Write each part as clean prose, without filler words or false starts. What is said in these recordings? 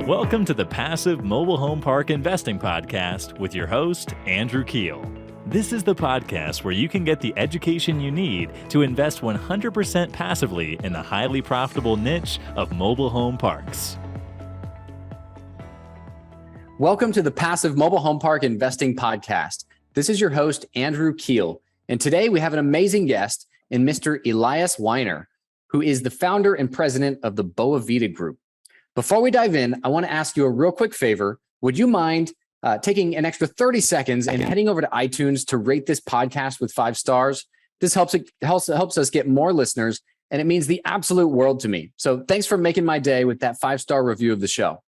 Welcome to the Passive Mobile Home Park Investing Podcast with your host, Andrew Keel. This is the podcast where you can get the education you need to invest 100% passively in the highly profitable niche of mobile home parks. Welcome to the Passive Mobile Home Park Investing Podcast. This is your host, Andrew Keel. And today we have an amazing guest in Mr. Elias Weiner, who is the founder and president of the BoaVida Group. Before we dive in, I want to ask you a real quick favor. Would you mind taking an extra 30 seconds and heading over to iTunes to rate this podcast with 5 stars? This helps us get more listeners, and it means the absolute world to me. So thanks for making my day with that 5-star review of the show.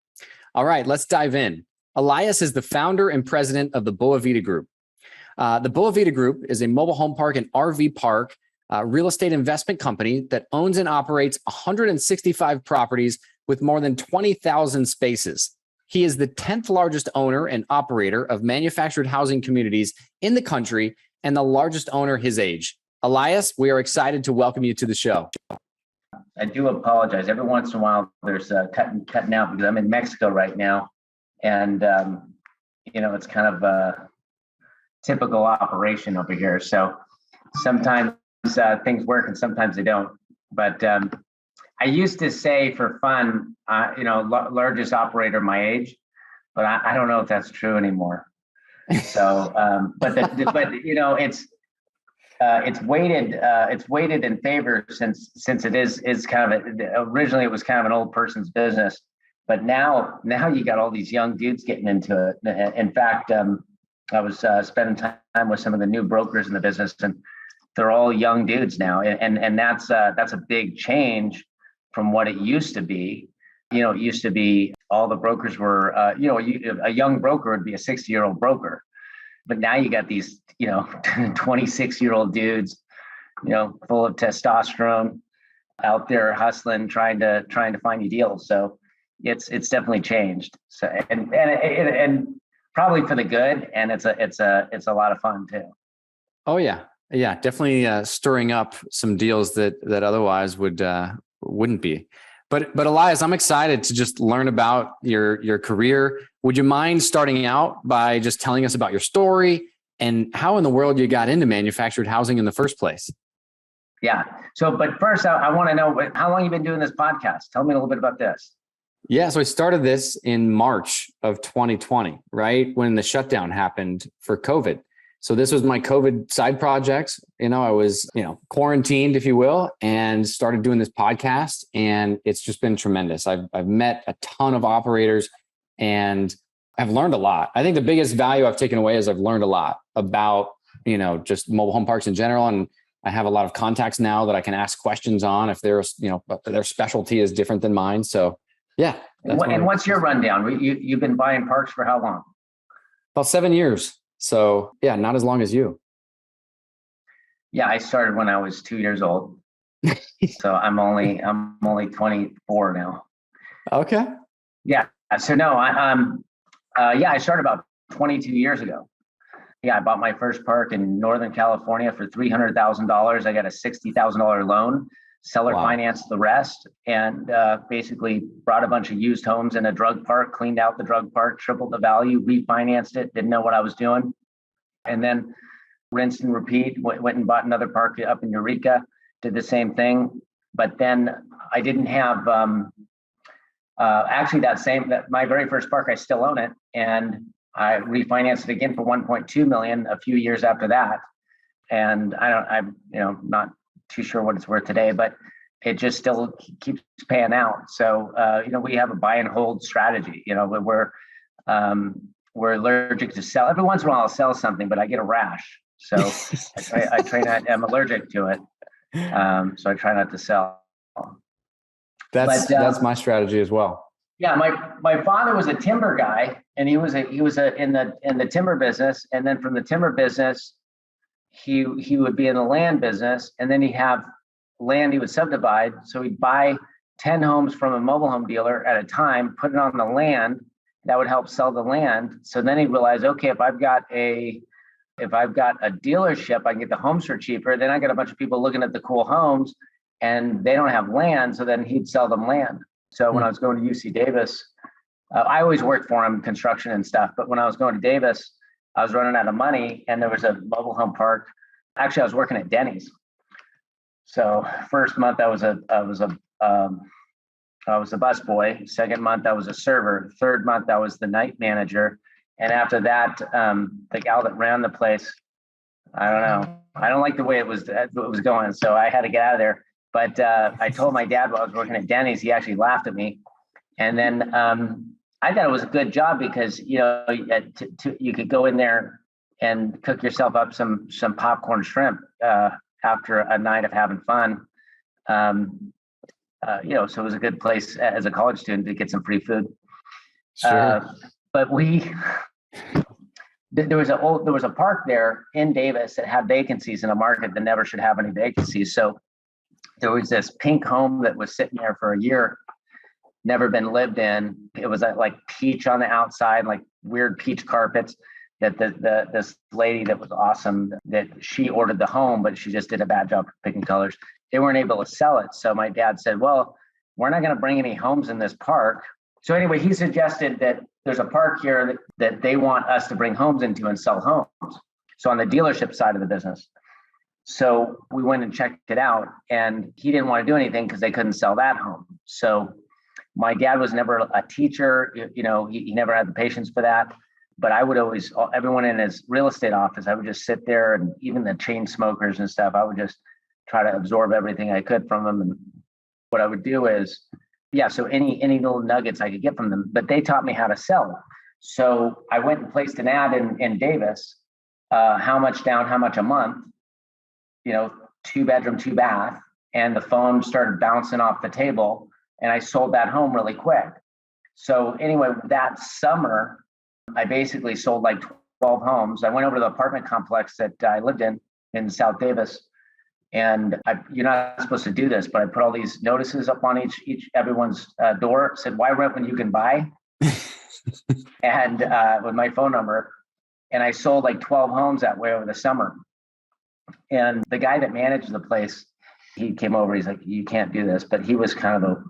All right, let's dive in. Elias is the founder and president of the BoaVida Group. The BoaVida Group is a mobile home park and RV park real estate investment company that owns and operates 165 properties with more than 20,000 spaces. He is the 10th largest owner and operator of manufactured housing communities in the country and the largest owner his age. Elias, we are excited to welcome you to the show. I do apologize. Every once in a while, there's cutting out because I'm in Mexico right now. And, it's kind of a typical operation over here. So sometimes things work and sometimes they don't. But I used to say for fun, largest operator my age, but I don't know if that's true anymore. So, it's weighted in favor since it is kind of originally it was kind of an old person's business, but now you got all these young dudes getting into it. In fact, I was spending time with some of the new brokers in the business, and they're all young dudes now, and that's a big change from what it used to be. It used to be all the brokers were, a young broker would be a 60-year-old broker. But now you got these, 26-year-old dudes, full of testosterone out there hustling, trying to find you deals. So it's definitely changed. So, and probably for the good. And it's a lot of fun too. Oh yeah. Yeah. Definitely stirring up some deals that otherwise wouldn't be. But Elias, I'm excited to just learn about your career. Would you mind starting out by just telling us about your story and how in the world you got into manufactured housing in the first place? Yeah. So, but first I want to know how long you've been doing this podcast. Tell me a little bit about this. Yeah. So I started this in March of 2020, right? When the shutdown happened for COVID. So this was my COVID side projects. I was, quarantined, if you will, and started doing this podcast, and it's just been tremendous. I've met a ton of operators and I've learned a lot. I think the biggest value I've taken away is I've learned a lot about, just mobile home parks in general. And I have a lot of contacts now that I can ask questions on if their specialty is different than mine. So yeah. And what's your rundown? You've been buying parks for how long? About 7 years. So yeah, not as long as you. Yeah, I started when I was 2 years old. So I'm only 24 now. Okay. Yeah. So no, I started about 22 years ago. Yeah, I bought my first park in Northern California for $300,000. I got a $60,000 loan. Seller financed the rest, and basically brought a bunch of used homes in a drug park, cleaned out the drug park, tripled the value, refinanced it, didn't know what I was doing. And then rinse and repeat, went and bought another park up in Eureka, did the same thing. But then I didn't have, my very first park, I still own it. And I refinanced it again for 1.2 million a few years after that. And I'm not too sure what it's worth today, but it just still keeps paying out. So, we have a buy and hold strategy. We're allergic to sell. Every once in a while I'll sell something, but I get a rash. So I'm allergic to it. So I try not to sell. That's my strategy as well. Yeah. My father was a timber guy, and he was in the timber business. And then from the timber business, he would be in the land business, and then he'd have land he would subdivide. So he'd buy 10 homes from a mobile home dealer at a time, put it on the land. That would help sell the land. So then he realized, okay, if I've got a dealership, I can get the homes for cheaper. Then I got a bunch of people looking at the cool homes, and they don't have land. So then he'd sell them land. So when I was going to UC Davis, I always worked for him, construction and stuff. But when I was going to Davis, I was running out of money, and there was a mobile home park. Actually, I was working at Denny's. So first month I was a busboy. Second month I was a server. Third month I was the night manager. And after that, the gal that ran the place, I don't know. I don't like the way it was going, so I had to get out of there. But I told my dad while I was working at Denny's, he actually laughed at me. And then I thought it was a good job because, you know, you could go in there and cook yourself up some popcorn shrimp after a night of having fun. You know, so it was a good place as a college student to get some free food. Sure. But there was a park there in Davis that had vacancies in a market that never should have any vacancies. So there was this pink home that was sitting there for a year, never been lived in. It was like peach on the outside, like weird peach carpets. That this lady that was awesome, that she ordered the home, but she just did a bad job picking colors. They weren't able to sell it. So my dad said, well, we're not going to bring any homes in this park. So anyway, he suggested that there's a park here that they want us to bring homes into and sell homes. So on the dealership side of the business. So we went and checked it out, and he didn't want to do anything because they couldn't sell that home. So my dad was never a teacher. You know, he never had the patience for that. But I would always, everyone in his real estate office, I would just sit there, and even the chain smokers and stuff, I would just try to absorb everything I could from them. And what I would do is, so any little nuggets I could get from them, but they taught me how to sell. So I went and placed an ad in Davis, how much down, how much a month, you know, 2-bedroom, 2-bath, and the phone started bouncing off the table, and I sold that home really quick. So anyway, that summer, I basically sold like 12 homes. I went over to the apartment complex that I lived in South Davis. And you're not supposed to do this, but I put all these notices up on everyone's door, said, why rent when you can buy? And with my phone number. And I sold like 12 homes that way over the summer. And the guy that managed the place, he came over, he's like, you can't do this. But he was kind of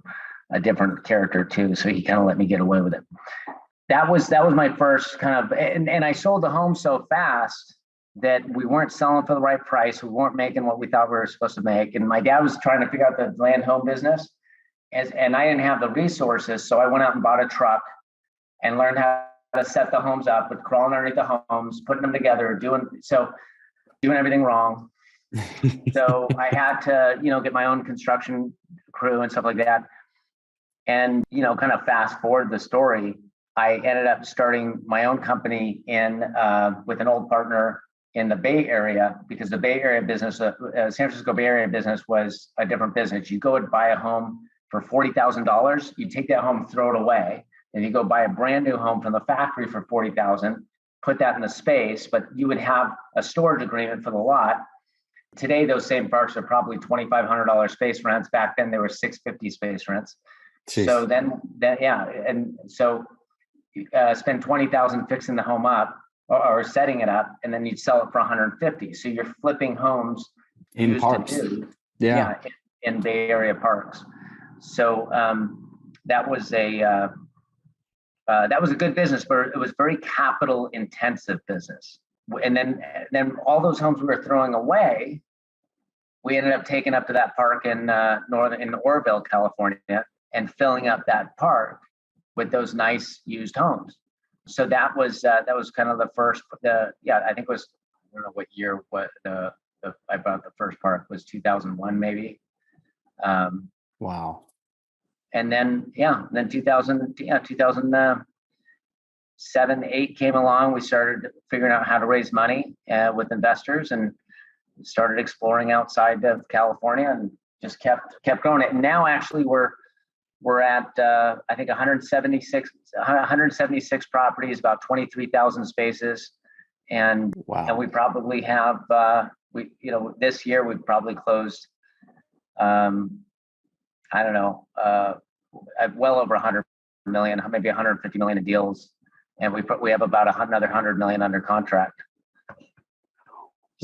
a different character too. So he kind of let me get away with it. That was my first kind of, and I sold the home so fast that we weren't selling for the right price. We weren't making what we thought we were supposed to make. And my dad was trying to figure out the land home business, and I didn't have the resources. So I went out and bought a truck and learned how to set the homes up, with crawling underneath the homes, putting them together, doing everything wrong. So I had to, you know, get my own construction crew and stuff like that. And, you know, kind of fast forward the story, I ended up starting my own company with an old partner in the Bay Area, because the Bay Area business, San Francisco Bay Area business, was a different business. You go and buy a home for $40,000, you take that home, throw it away, and you go buy a brand new home from the factory for $40,000, put that in the space, but you would have a storage agreement for the lot. Today, those same parks are probably $2,500 space rents. Back then, they were $650 space rents. Jeez. So and so spend $20,000 fixing the home up or setting it up, and then you'd sell it for $150. So you're flipping homes in parks, in Bay Area parks. So that was a good business, but it was very capital intensive business. And then all those homes we were throwing away, we ended up taking up to that park in Oroville, California, and filling up that park with those nice used homes. So that was kind of the first. I think it was, I don't know what year. I bought the first park was 2001 maybe. Wow. And then 2007, 8 came along. We started figuring out how to raise money with investors, and started exploring outside of California, and just kept growing it. And now actually we're at I think 176 properties, about 23,000 spaces, and wow. And we probably have this year we've probably closed well over 100 million, maybe 150 million in deals, and we have about another 100 million under contract.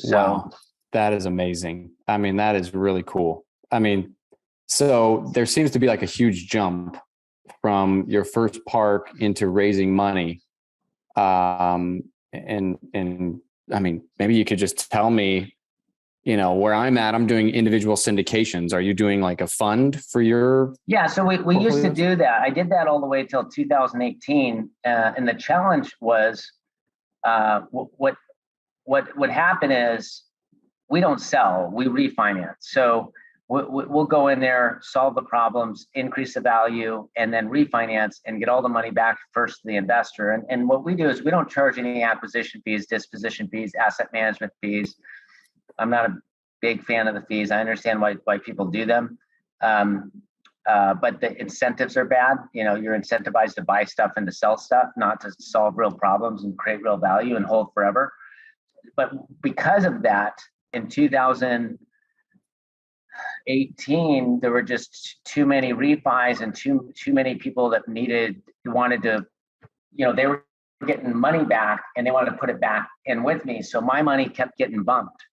Wow, that is amazing. I mean, that is really cool. I mean, so there seems to be like a huge jump from your first park into raising money. And I mean, maybe you could just tell me, where I'm at. I'm doing individual syndications. Are you doing like a fund for your? Yeah, so we used to do that. I did that all the way till 2018, and the challenge was what would happen is we don't sell, we refinance. So we'll go in there, solve the problems, increase the value, and then refinance and get all the money back first to the investor. And what we do is we don't charge any acquisition fees, disposition fees, asset management fees. I'm not a big fan of the fees. I understand why people do them. But the incentives are bad. You're incentivized to buy stuff and to sell stuff, not to solve real problems and create real value and hold forever. But because of that, in 2018, there were just too many refis and too many people that wanted to, they were getting money back and they wanted to put it back in with me. So my money kept getting bumped.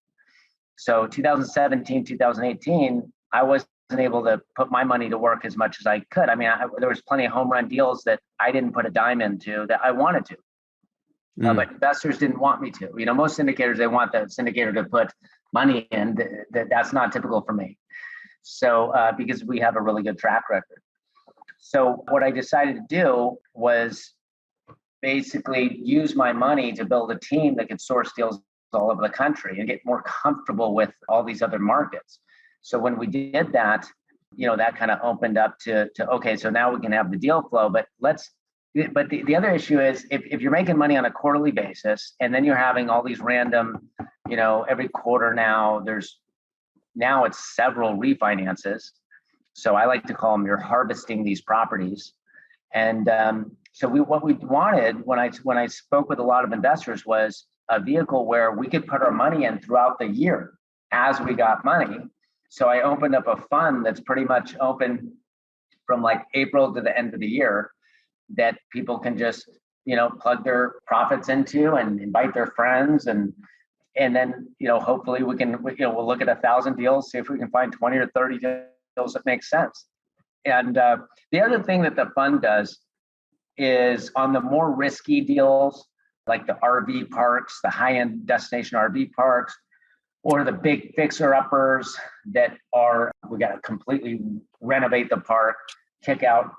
So 2017, 2018, I wasn't able to put my money to work as much as I could. I mean, there was plenty of home run deals that I didn't put a dime into that I wanted to. But investors didn't want me to. Most syndicators, they want the syndicator to put money in. That's not typical for me. So because we have a really good track record. So what I decided to do was basically use my money to build a team that could source deals all over the country and get more comfortable with all these other markets. So when we did that, that kind of opened up to okay, so now we can have the deal flow. But the other issue is if you're making money on a quarterly basis and then you're having all these random, every quarter now it's several refinances. So I like to call them, you're harvesting these properties. And so what we wanted when I spoke with a lot of investors was a vehicle where we could put our money in throughout the year as we got money. So I opened up a fund that's pretty much open from like April to the end of the year that people can just, plug their profits into and invite their friends. And then, hopefully we'll look at 1,000 deals, see if we can find 20 or 30 deals that make sense. And the other thing that the fund does is on the more risky deals, like the RV parks, the high-end destination RV parks, or the big fixer-uppers that we got to completely renovate the park, kick out,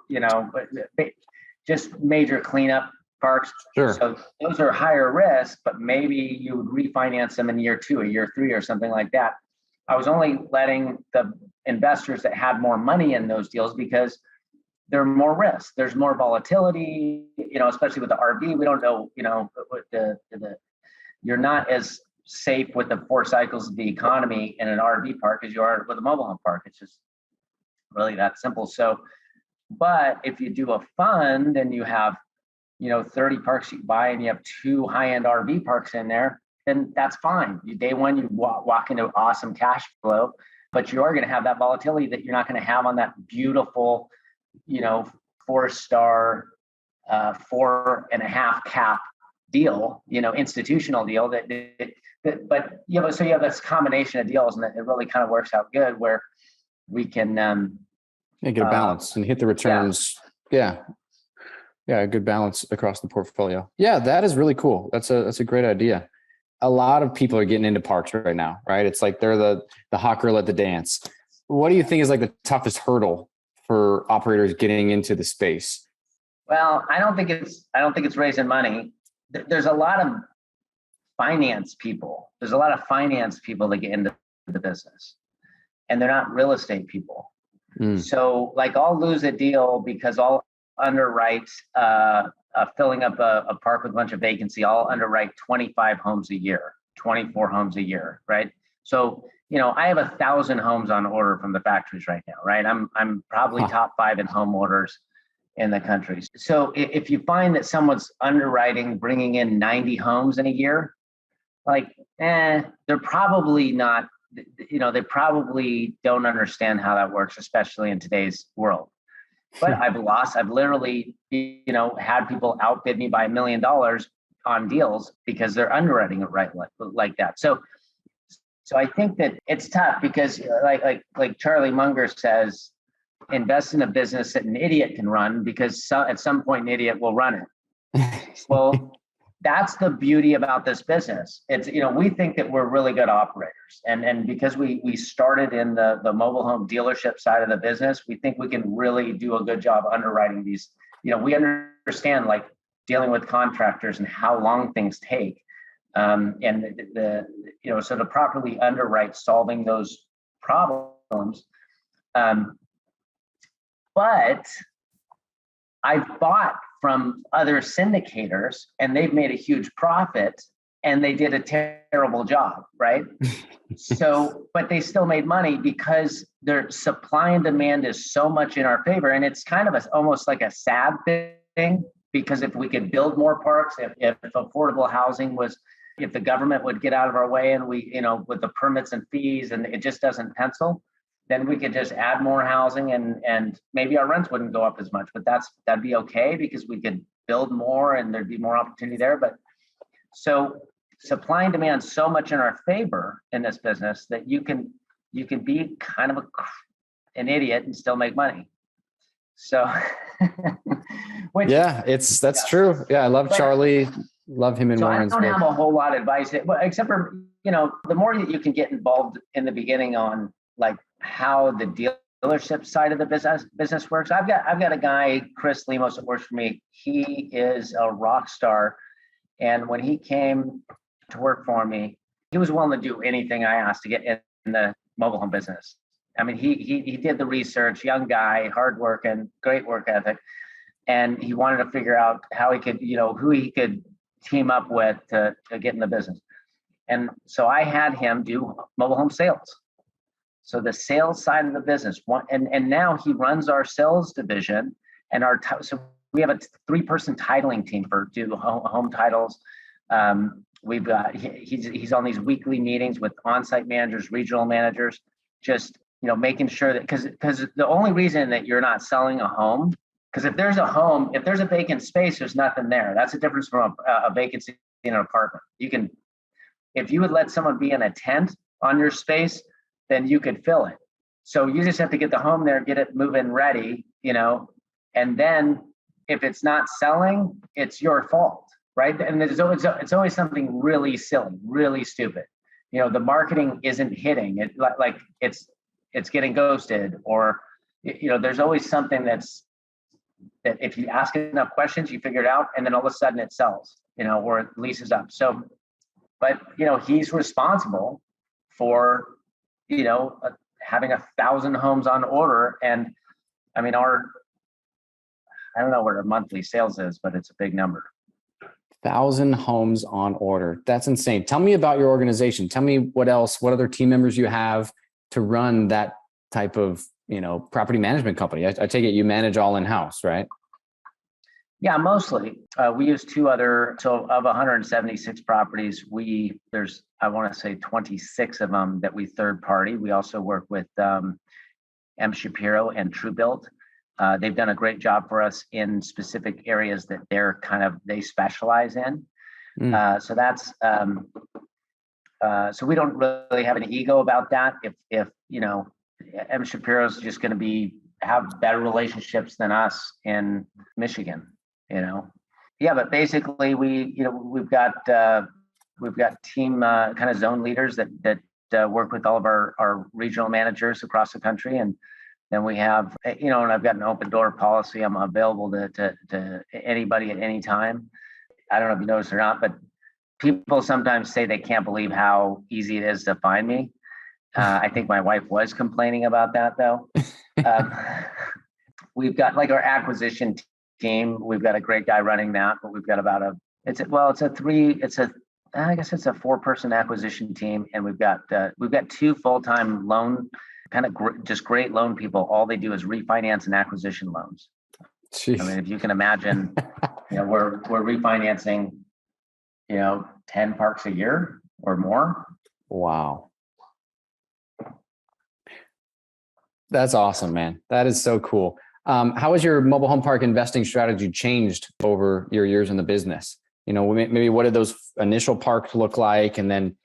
just major cleanup parks. Sure. So those are higher risk, but maybe you would refinance them in year 2 or year 3 or something like that. I was only letting the investors that had more money in those deals because there are more risks. There's more volatility, especially with the RV. We don't know, you're not as safe with the 4 cycles of the economy in an RV park as you are with a mobile home park. It's just really that simple. So, but if you do a fund and you have, 30 parks you buy and you have 2 high-end RV parks in there, then that's fine. Day one, you walk into awesome cash flow, but you are going to have that volatility that you're not going to have on that beautiful, 4-star, 4.5 cap deal, institutional deal but so you have this combination of deals and it really kind of works out good where we can get a balance and hit the returns. Yeah. A good balance across the portfolio. Yeah, that is really cool. That's a great idea. A lot of people are getting into parks right now, right? It's like they're the hot girl at the dance. What do you think is like the toughest hurdle for operators getting into the space? Well, I don't think it's raising money. There's a lot of finance people. There's a lot of finance people that get into the business, and they're not real estate people. So like I'll lose a deal because I'll underwrite filling up a park with a bunch of vacancy. I'll underwrite 25 homes a year, 24 homes a year, right? So, I have 1,000 homes on order from the factories right now, right? I'm probably top 5 in home orders in the country. So if you find that someone's underwriting, bringing in 90 homes in a year, like, they're probably not, they probably don't understand how that works, especially in today's world. But I've literally, had people outbid me by $1 million on deals because they're underwriting it right like that. So I think that it's tough because like Charlie Munger says, invest in a business that an idiot can run because at some point an idiot will run it. Well, that's the beauty about this business. It's, we think that we're really good operators. And because we started in the mobile home dealership side of the business, we think we can really do a good job underwriting these. We understand like dealing with contractors and how long things take. And so to properly underwrite solving those problems. But I've bought from other syndicators and they've made a huge profit and they did a terrible job, right? But they still made money because their supply and demand is so much in our favor. And it's kind of almost like a sad thing, because if we could build more parks, if affordable housing was, if the government would get out of our way and we, with the permits and fees and it just doesn't pencil, then we could just add more housing and maybe our rents wouldn't go up as much, but that'd be okay because we could build more and there'd be more opportunity there. But so supply and demand so much in our favor in this business that you can be kind of an idiot and still make money. So that's true. Yeah. I love Charlie. Love him in Warren's book. I don't book. have a whole lot of advice, except for, the more that you can get involved in the beginning on like how the dealership side of the business works. I've got a guy, Chris Lemos, that works for me. He is a rock star. And when he came to work for me, he was willing to do anything I asked to get in the mobile home business. I mean, he did the research, young guy, hardworking, great work ethic. And he wanted to figure out how he could, who he could team up with to get in the business. And so I had him do mobile home sales. So the sales side of the business, and now he runs our sales division and so we have a 3-person titling team for do home titles. We've got, he's on these weekly meetings with on-site managers, regional managers, just, making sure that, because the only reason that you're not selling a home, because if there's a vacant space, there's nothing there. That's the difference from a vacancy in an apartment. If you would let someone be in a tent on your space, then you could fill it. So you just have to get the home there, get it move-in ready, and then if it's not selling, it's your fault, right? And it's always something really silly, really stupid. The marketing isn't hitting it, like it's getting ghosted, or there's always something that if you ask enough questions, you figure it out, and then all of a sudden it sells, or it leases up. So, but he's responsible for having 1,000 homes on order. And I mean, I don't know what our monthly sales is, but it's a big number. 1,000 homes on order. That's insane. Tell me about your organization. Tell me what other team members you have to run that type of, property management company. I take it you manage all in-house, right? Yeah, mostly. We use so of 176 properties, there's, I want to say 26 of them that we third party. We also work with M. Shapiro and TrueBuilt. They've done a great job for us in specific areas that they specialize in. So that's, so we don't really have an ego about that. If M. Shapiro's just going to have better relationships than us in Michigan. Yeah, but basically we've got team kind of zone leaders that work with all of our regional managers across the country. And then we have, and I've got an open door policy. I'm available to anybody at any time. I don't know if you noticed or not, but people sometimes say they can't believe how easy it is to find me. I think my wife was complaining about that though. We've got like our acquisition team. We've got a great guy running that, but we've got about it's a 4-person acquisition team. And we've got 2 full-time loan, just great loan people. All they do is refinance and acquisition loans. Jeez. I mean, if you can imagine, we're refinancing, 10 parks a year or more. Wow. That's awesome, man. That is so cool. How has your mobile home park investing strategy changed over your years in the business? Maybe what did those initial parks look like? And then,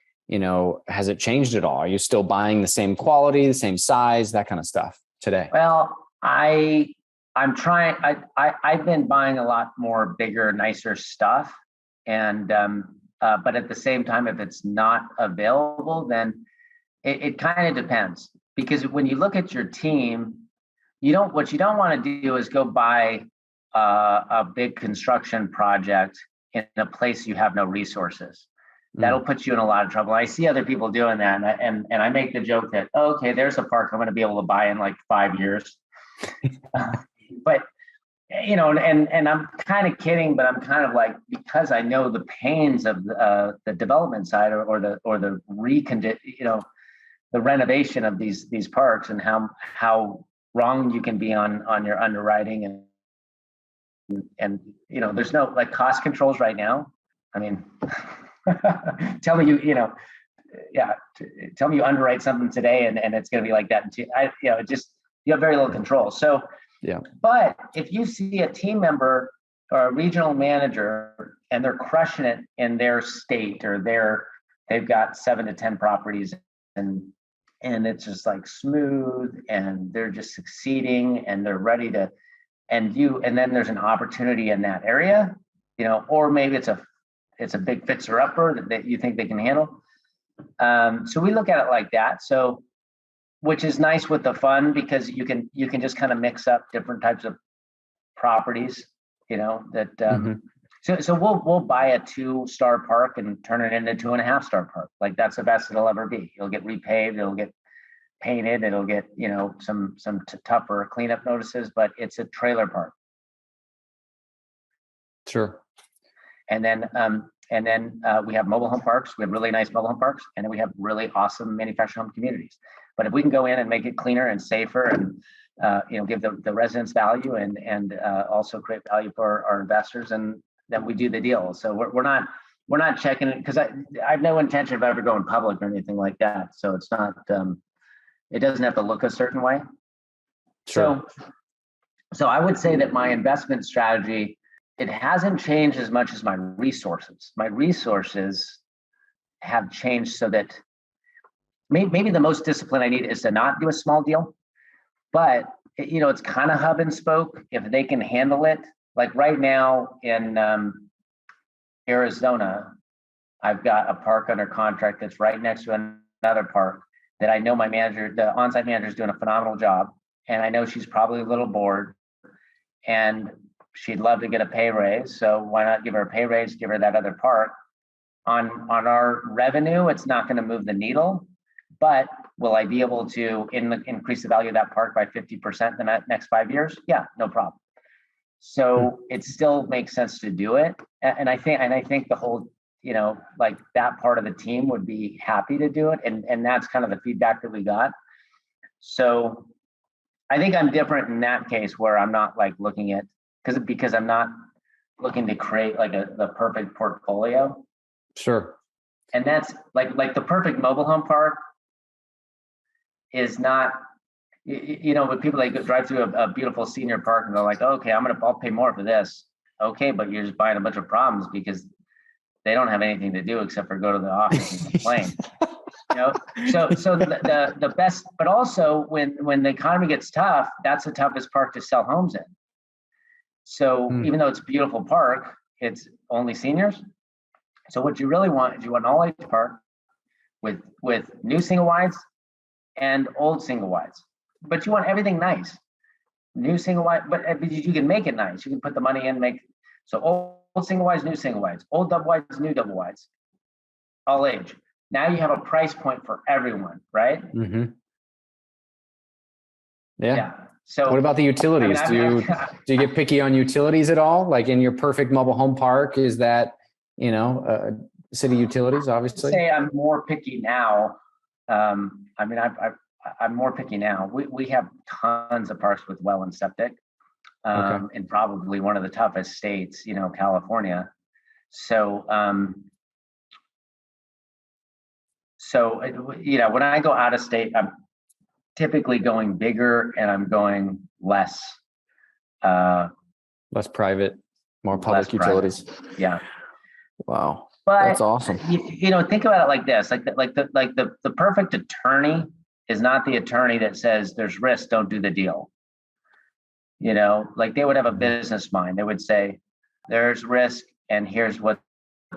has it changed at all? Are you still buying the same quality, the same size, that kind of stuff today? Well, I'm trying. I've been buying a lot more bigger, nicer stuff, and but at the same time, if it's not available, then it kind of depends. Because when you look at your team, what you don't want to do is go buy a big construction project in a place you have no resources. That'll put you in a lot of trouble. I see other people doing that, and I make the joke that, oh, okay, there's a park I'm going to be able to buy in like 5 years. But and I'm kind of kidding, but I'm kind of like, because I know the pains of the development side or the the renovation of these parks, and how wrong you can be on your underwriting, and there's no like cost controls right now. I mean, tell me tell me you underwrite something today and it's going to be like that. You have very little control. So, yeah. But if you see a team member or a regional manager and they're crushing it in their state, or they've got 7 to 10 properties, and it's just like smooth, and they're just succeeding, and they're ready to, and then there's an opportunity in that area, or maybe it's a big fixer upper that you think they can handle. So we look at it like that. So, which is nice with the fund, because you can just kind of mix up different types of properties, So we'll buy a 2-star park and turn it into 2.5-star park. Like, that's the best it'll ever be. It'll get repaved, it'll get painted, it'll get some tougher cleanup notices, but it's a trailer park. Sure. And then we have mobile home parks. We have really nice mobile home parks, and then we have really awesome manufactured home communities. But if we can go in and make it cleaner and safer, and give the residents value, and also create value for our investors, and then we do the deal. So we're not checking it, because I have no intention of ever going public or anything like that. So it's not it doesn't have to look a certain way. Sure. So I would say that my investment strategy, it hasn't changed as much as my resources. My resources have changed so that maybe the most discipline I need is to not do a small deal, but it's kind of hub and spoke. If they can handle it, like right now in Arizona, I've got a park under contract that's right next to another park that I know my manager, the on-site manager, is doing a phenomenal job, and I know she's probably a little bored, and she'd love to get a pay raise. So why not give her a pay raise, give her that other park? On our revenue, it's not going to move the needle, but will I be able to increase the value of that park by 50% in the next 5 years? Yeah, no problem. So it still makes sense to do it. And I think the whole, like that part of the team would be happy to do it. And that's kind of the feedback that we got. So I think I'm different in that case, where I'm not like looking at, because I'm not looking to create like the perfect portfolio. Sure. And that's like the perfect mobile home park is not, when people like drive through a beautiful senior park and they're like, okay, I'll pay more for this. Okay, but you're just buying a bunch of problems because they don't have anything to do except for go to the office and complain. So the best, but also when the economy gets tough, that's the toughest park to sell homes in. So even though it's a beautiful park, it's only seniors. So what you really want is you want an all-age park with new single wides and old single wides. But you want everything nice. New single wide, but you can make it nice. You can put the money in, so old single wides, new single wides, old double wides, new double wides, all age. Now you have a price point for everyone, right? Mm-hmm. Yeah. So what about the utilities? Do you get picky on utilities at all? Like in your perfect mobile home park, is that, city utilities, obviously? I'd say I'm more picky now. I'm more picky now. We have tons of parks with well and septic, in probably one of the toughest states, California. So, when I go out of state, I'm typically going bigger, and I'm going less private, more public utilities. Private. Yeah. Wow. But that's awesome. Think about it like this: the perfect attorney is not the attorney that says there's risk, don't do the deal. Like they would have a business mind. They would say, there's risk and here's what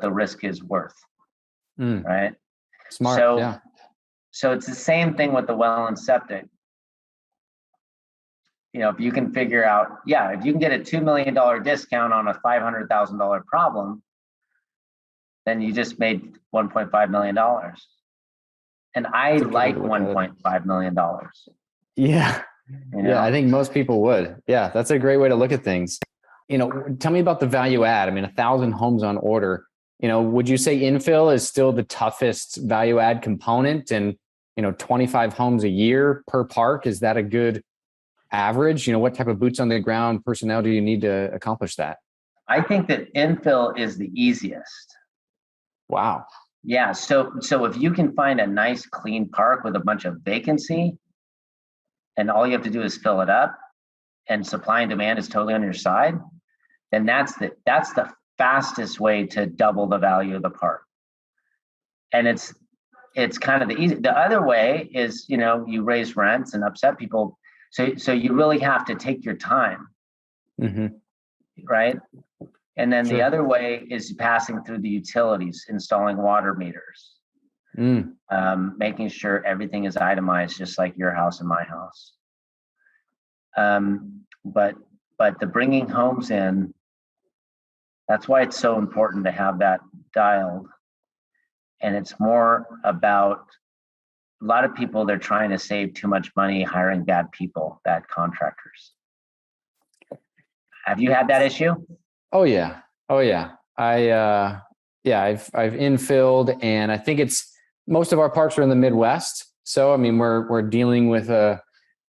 the risk is worth. Right. Smart. So, yeah. So it's the same thing with the well and septic. If you can figure out, if you can get a $2 million discount on a $500,000 problem, then you just made $1.5 million. And I like $1.5 million. Yeah. Yeah, I think most people would. Yeah, that's a great way to look at things. Tell me about the value add. I mean, 1,000 homes on order. Would you say infill is still the toughest value add component? And 25 homes a year per park, is that a good average? What type of boots on the ground personnel do you need to accomplish that? I think that infill is the easiest. Wow. Yeah. So if you can find a nice clean park with a bunch of vacancy, and all you have to do is fill it up, and supply and demand is totally on your side, then that's the fastest way to double the value of the park. And it's kind of the easy. The other way is, you raise rents and upset people. So you really have to take your time. Right. And then the other way is passing through the utilities, installing water meters, making sure everything is itemized, just like your house and my house. But the bringing homes in, that's why it's so important to have that dialed. And it's more about a lot of people, they're trying to save too much money hiring bad people, bad contractors. Have you had that issue? Oh yeah. I've infilled, and I think most of our parks are in the Midwest. So, I mean, we're dealing with a,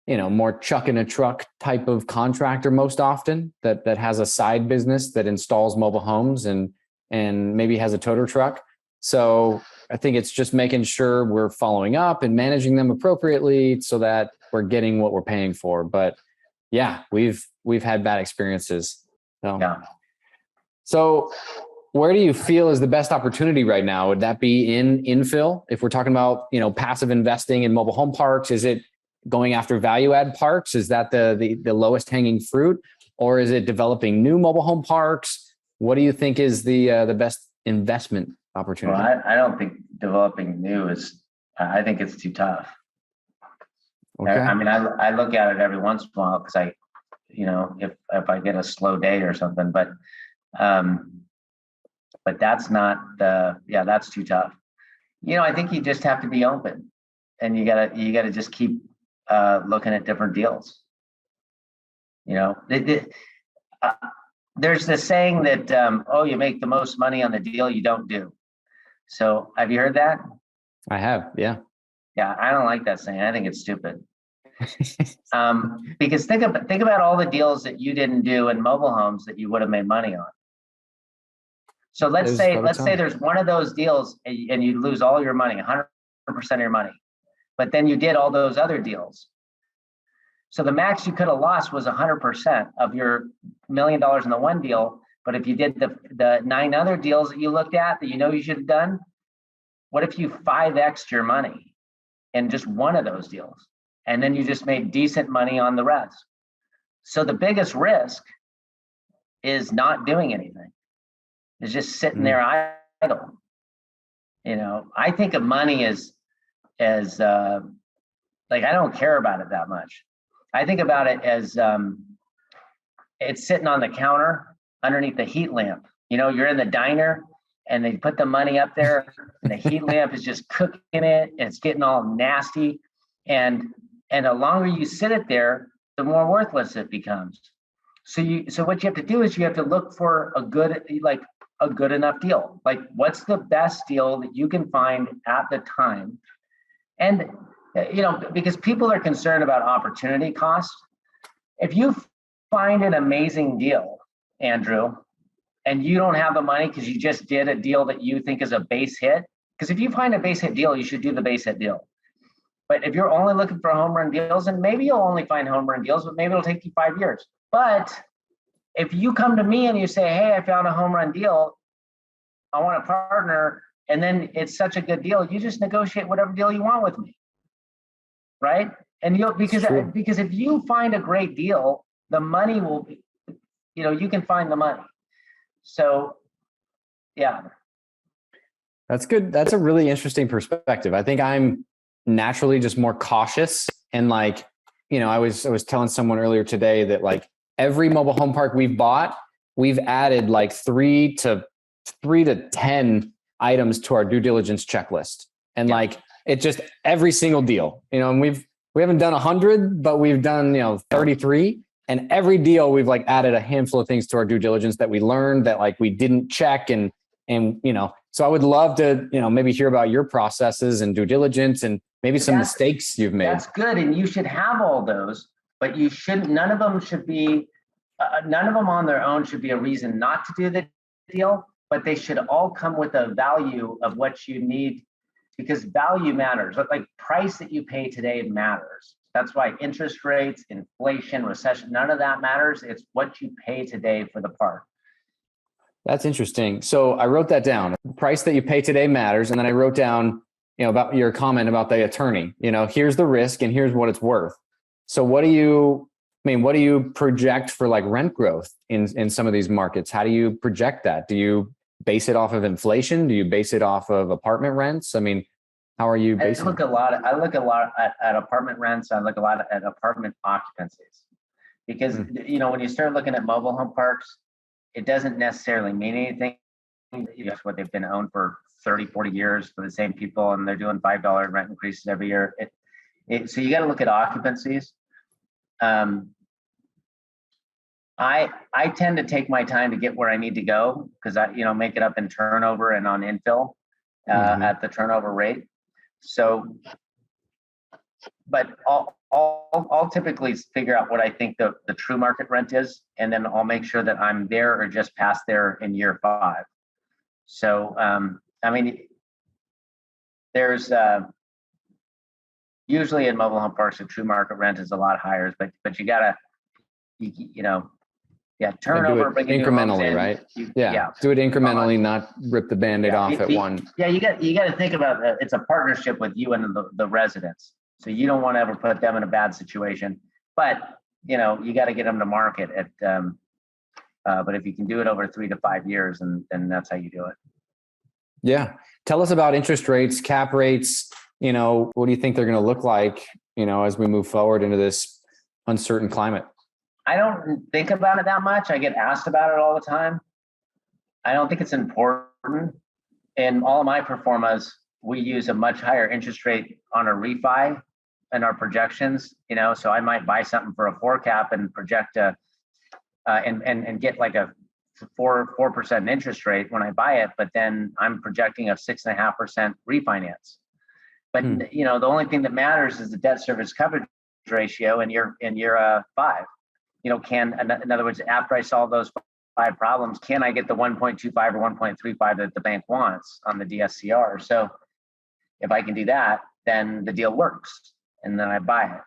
more chuck in a truck type of contractor most often that has a side business that installs mobile homes and maybe has a toter truck. So I think it's just making sure we're following up and managing them appropriately so that we're getting what we're paying for. But yeah, we've had bad experiences. So where do you feel is the best opportunity right now? Would that be in infill? If we're talking about, passive investing in mobile home parks, is it going after value add parks? Is that the lowest hanging fruit, or is it developing new mobile home parks? What do you think is the best investment opportunity? Well, I don't think developing new is, I think it's too tough. Okay. I mean, I look at it every once in a while because if I get a slow day or something, but that's not that's too tough. I think you just have to be open, and you gotta just keep looking at different deals. There's this saying that, you make the most money on the deal you don't do. So have you heard that? I have. Yeah. Yeah. I don't like that saying. I think it's stupid. Because think about all the deals that you didn't do in mobile homes that you would have made money on. So let's say there's one of those deals and you lose all your money, 100% of your money, but then you did all those other deals. So the max you could have lost was 100% of your $1 million in the one deal. But if you did the 9 other deals that you looked at that you should have done, what if you 5x'd your money in just one of those deals? And then you just made decent money on the rest. So the biggest risk is not doing anything. It's just sitting there idle. I think of money as I don't care about it that much. I think about it as it's sitting on the counter underneath the heat lamp. You're in the diner and they put the money up there and the heat lamp is just cooking it and it's getting all nasty. And the longer you sit it there, the more worthless it becomes. So what you have to do is you have to look for a good enough deal. Like, what's the best deal that you can find at the time? And because people are concerned about opportunity cost. If you find an amazing deal, Andrew, and you don't have the money because you just did a deal that you think is a base hit, because if you find a base hit deal, you should do the base hit deal. But if you're only looking for home run deals, and maybe you'll only find home run deals, but maybe it'll take you 5 years. But if you come to me and you say, hey, I found a home run deal, I want a partner, and then it's such a good deal, you just negotiate whatever deal you want with me. Right? And because if you find a great deal, the money will be, you can find the money. So, yeah. That's good. That's a really interesting perspective. I think I'm naturally just more cautious. And like, I was telling someone earlier today that like every mobile home park we've bought, we've added like 3 to 10 items to our due diligence checklist. And like, it's just every single deal, and we haven't done 100, but we've done, 33. And every deal we've like added a handful of things to our due diligence that we learned that like we didn't check. And so I would love to, maybe hear about your processes and due diligence and maybe some mistakes you've made. That's good. And you should have all those, but you shouldn't, none of them on their own should be a reason not to do the deal, but they should all come with a value of what you need, because value matters. Like price that you pay today matters. That's why interest rates, inflation, recession, none of that matters. It's what you pay today for the park. That's interesting. So I wrote that down. The price that you pay today matters. And then I wrote down, about your comment about the attorney, here's the risk and here's what it's worth. So what do you project for like rent growth in some of these markets? How do you project that? Do you base it off of inflation? Do you base it off of apartment rents? How are you basing? I look a lot at apartment rents. I look a lot at apartment occupancies, because, when you start looking at mobile home parks, it doesn't necessarily mean anything. That's what they've been owned for 30, 40 years for the same people, and they're doing $5 rent increases every year. So you got to look at occupancies. I tend to take my time to get where I need to go, because I, make it up in turnover and on infill at the turnover rate. So, but I'll typically figure out what I think the true market rent is, and then I'll make sure that I'm there or just past there in year 5. So, there's usually in mobile home parks, the true market rent is a lot higher, but you gotta, turnover, do it incrementally, right? Do it incrementally, not rip the Band-Aid off at one. Yeah, you got to think about it's a partnership with you and the residents. So you don't want to ever put them in a bad situation, but you got to get them to market at. But if you can do it over 3 to 5 years, then that's how you do it. Yeah, tell us about interest rates, cap rates. What do you think they're going to look like? As we move forward into this uncertain climate. I don't think about it that much. I get asked about it all the time. I don't think it's important. In all of my performas, we use a much higher interest rate on a refi in our projections. So I might buy something for a 4 cap and project and get like a 4% interest rate when I buy it, but then I'm projecting a 6.5% refinance. But the only thing that matters is the debt service coverage ratio in year 5. In other words, after I solve those 5 problems, can I get the 1.25 or 1.35 that the bank wants on the DSCR? So if I can do that, then the deal works, and then I buy it.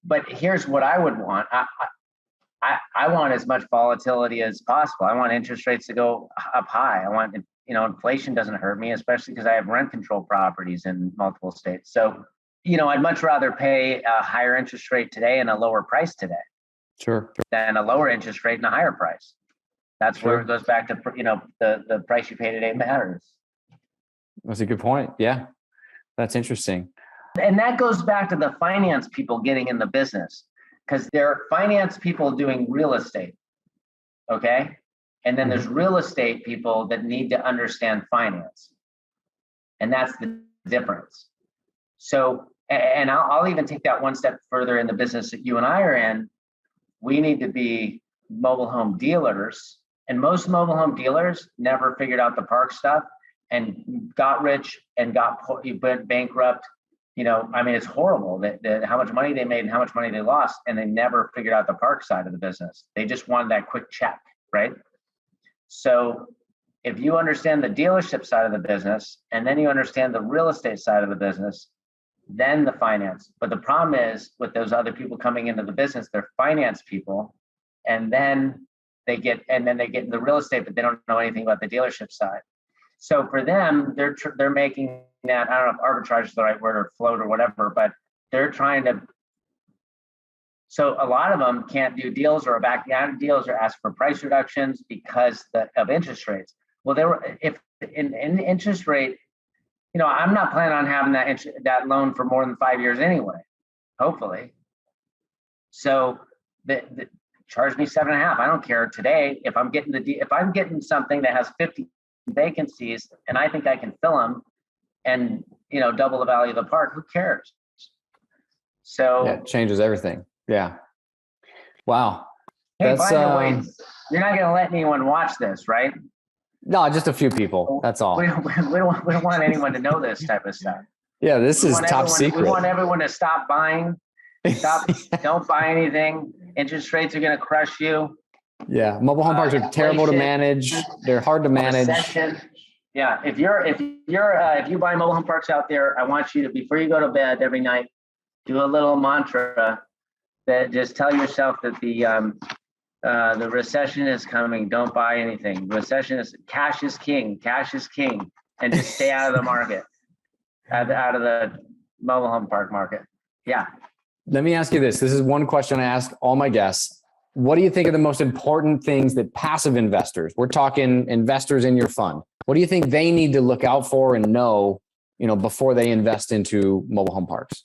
But here's what I would want. I want as much volatility as possible. I want interest rates to go up high. I want, inflation doesn't hurt me, especially because I have rent control properties in multiple states. So, I'd much rather pay a higher interest rate today and a lower price today. Sure. Than a lower interest rate and a higher price. That's where it goes back to, the price you pay today matters. That's a good point. Yeah, that's interesting. And that goes back to the finance people getting in the business, because there are finance people doing real estate. Okay. And then there's real estate people that need to understand finance. And that's the difference. So, and I'll even take that one step further in the business that you and I are in. We need to be mobile home dealers. And most mobile home dealers never figured out the park stuff and got rich and went bankrupt. It's horrible that how much money they made and how much money they lost, and they never figured out the park side of the business. They just wanted that quick check, right? So if you understand the dealership side of the business, and then you understand the real estate side of the business, then the finance. But the problem is with those other people coming into the business, they're finance people, and then they get into the real estate, but they don't know anything about the dealership side. So for them, they're making that, I don't know if arbitrage is the right word or float or whatever, but they're trying to So a lot of them can't do deals or back down deals or ask for price reductions because of interest rates. Well, if in interest rate, I'm not planning on having that loan for more than 5 years anyway, hopefully. So charge me 7.5. I don't care today if I'm getting something that has 50 vacancies and I think I can fill them and double the value of the park. Who cares? So yeah, it changes everything. Yeah. Wow. Hey, by the way, you're not going to let anyone watch this, right? No, just a few people. That's all. We don't want anyone to know this type of stuff. Yeah, this is top secret. We want everyone to stop buying. Don't buy anything. Interest rates are going to crush you. Yeah, mobile home parks are terrible to manage. They're hard to manage. Recession. Yeah, if you buy mobile home parks out there, I want you to, before you go to bed every night, do a little mantra that just tell yourself that the recession is coming. Don't buy anything. Cash is king. Cash is king, and just stay out of the market, out of the mobile home park market. Yeah. Let me ask you this. This is one question I ask all my guests. What do you think are the most important things that passive investors, we're talking investors in your fund, what do you think they need to look out for and know, before they invest into mobile home parks?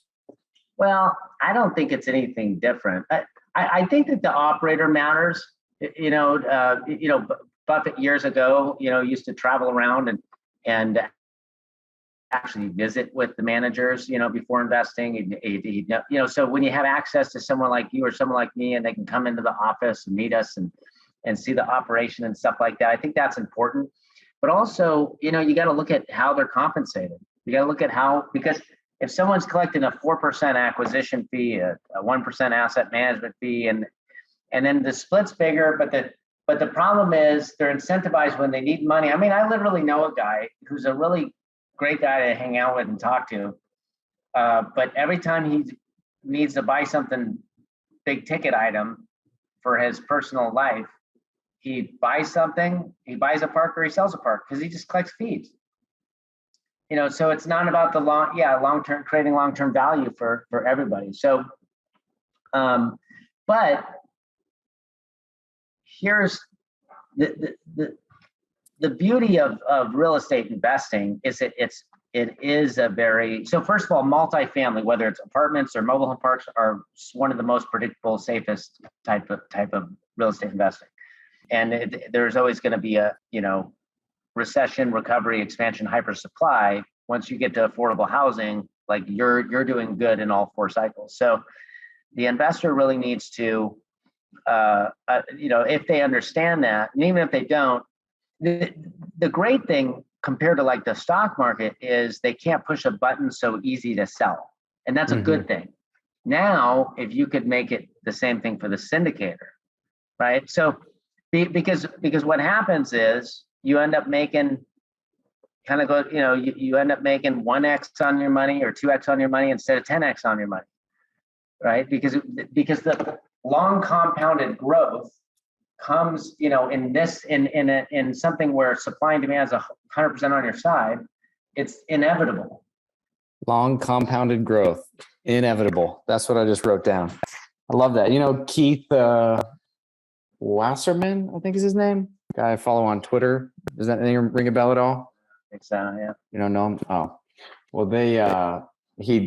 Well, I don't think it's anything different. I think that the operator matters. Buffett years ago, used to travel around and actually visit with the managers, before investing. So when you have access to someone like you or someone like me, and they can come into the office and meet us and see the operation and stuff like that, I think that's important. But also, you got to look at how they're compensated. You got to look at because if someone's collecting a 4% acquisition fee, a 1% asset management fee, and then the split's bigger, but the problem is they're incentivized when they need money. I mean, I literally know a guy who's a really great guy to hang out with and talk to, but every time he needs to buy something, big ticket item for his personal life, he buys something, he buys a park or he sells a park because he just collects fees. So it's not about the long-term, creating long-term value for everybody. So, but here's the beauty of real estate investing is it is a very, so first of all, multifamily, whether it's apartments or mobile home parks, are one of the most predictable, safest type of real estate investing. And there's always going to be a, recession, recovery, expansion, hyper supply. Once you get to affordable housing, like you're doing good in all four cycles. So the investor really needs to, if they understand that, and even if they don't, the great thing compared to like the stock market is they can't push a button so easy to sell. And that's a good thing. Now, if you could make it the same thing for the syndicator, right? So because what happens is you end up making you end up making 1x on your money or 2x on your money instead of 10x on your money, right? Because the long compounded growth comes, in something where supply and demand is 100% on your side, it's inevitable. Long compounded growth, inevitable. That's what I just wrote down. I love that. Keith Wasserman, I think is his name. Guy I follow on Twitter. Does that name ring a bell at all? I think so, yeah. You don't know him? Oh, well,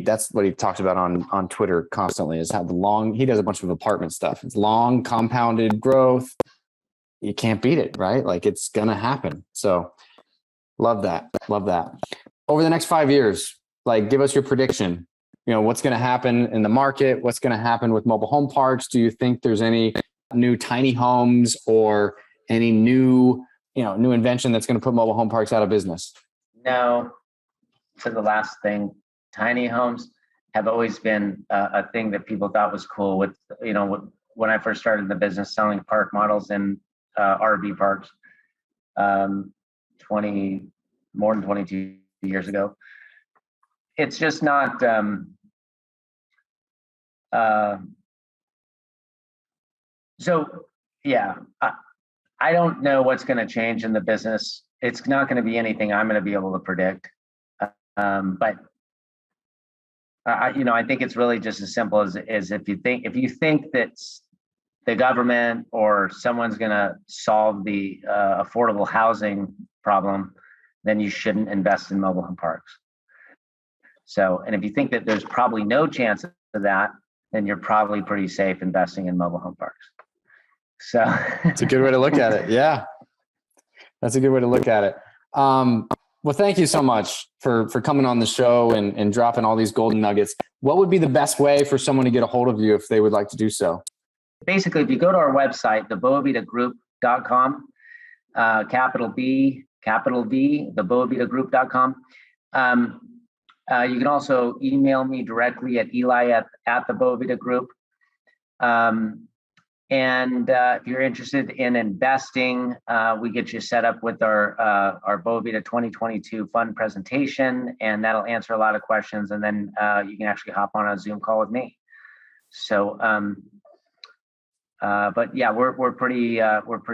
that's what he talks about on Twitter constantly, is how he does a bunch of apartment stuff. It's long compounded growth. You can't beat it, right? Like, it's going to happen. So love that. Love that. Over the next 5 years, like, give us your prediction. What's going to happen in the market? What's going to happen with mobile home parks? Do you think there's any new tiny homes or any new invention that's going to put mobile home parks out of business? No. To the last thing, tiny homes have always been a thing that people thought was cool. With when I first started the business selling park models in RV parks, more than 22 years ago. It's just not. So yeah, I don't know what's going to change in the business. It's not going to be anything I'm going to be able to predict. But I think it's really just as simple as if you think that the government or someone's going to solve the affordable housing problem, then you shouldn't invest in mobile home parks. So, and if you think that there's probably no chance of that, then you're probably pretty safe investing in mobile home parks. So it's a good way to look at it. Yeah, that's a good way to look at it. Well, thank you so much for coming on the show and dropping all these golden nuggets. What would be the best way for someone to get a hold of you if they would like to do so? Basically, if you go to our website, the BoaVidaGroup.com, capital B, capital V, the BoaVidaGroup.com. You can also email me directly at Eli at the BoaVida Group. And if you're interested in investing, we get you set up with our BoaVida 2022 fund presentation, and that'll answer a lot of questions. And then you can actually hop on a Zoom call with me. So, but yeah, we're pretty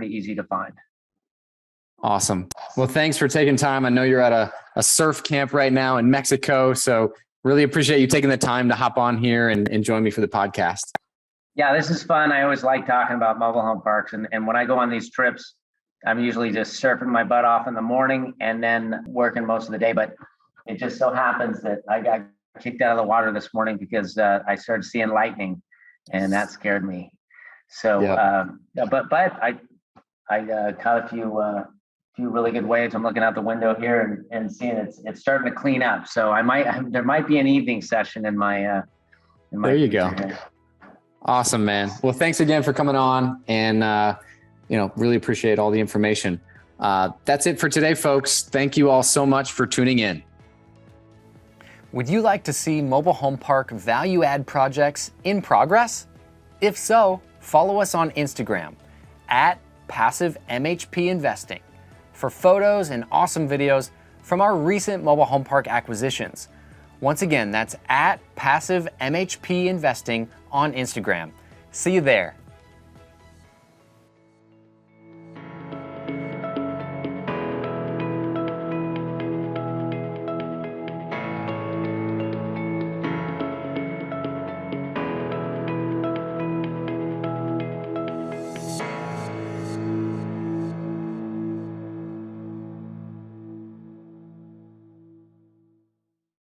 easy to find. Awesome. Well, thanks for taking time. I know you're at a surf camp right now in Mexico, so really appreciate you taking the time to hop on here and join me for the podcast. Yeah, this is fun. I always like talking about mobile home parks. And when I go on these trips, I'm usually just surfing my butt off in the morning and then working most of the day. But it just so happens that I got kicked out of the water this morning because I started seeing lightning, and that scared me. So, but I caught a few really good waves. I'm looking out the window here and seeing it's starting to clean up. So there might be an evening session in my there you go. Here. Awesome, man. Well, thanks again for coming on, and really appreciate all the information. That's it for today, folks. Thank you all so much for tuning in. Would you like to see mobile home park value add projects in progress? If so, follow us on Instagram at Passive MHP Investing for photos and awesome videos from our recent mobile home park acquisitions. Once again, that's at Passive MHP Investing on Instagram. See you there.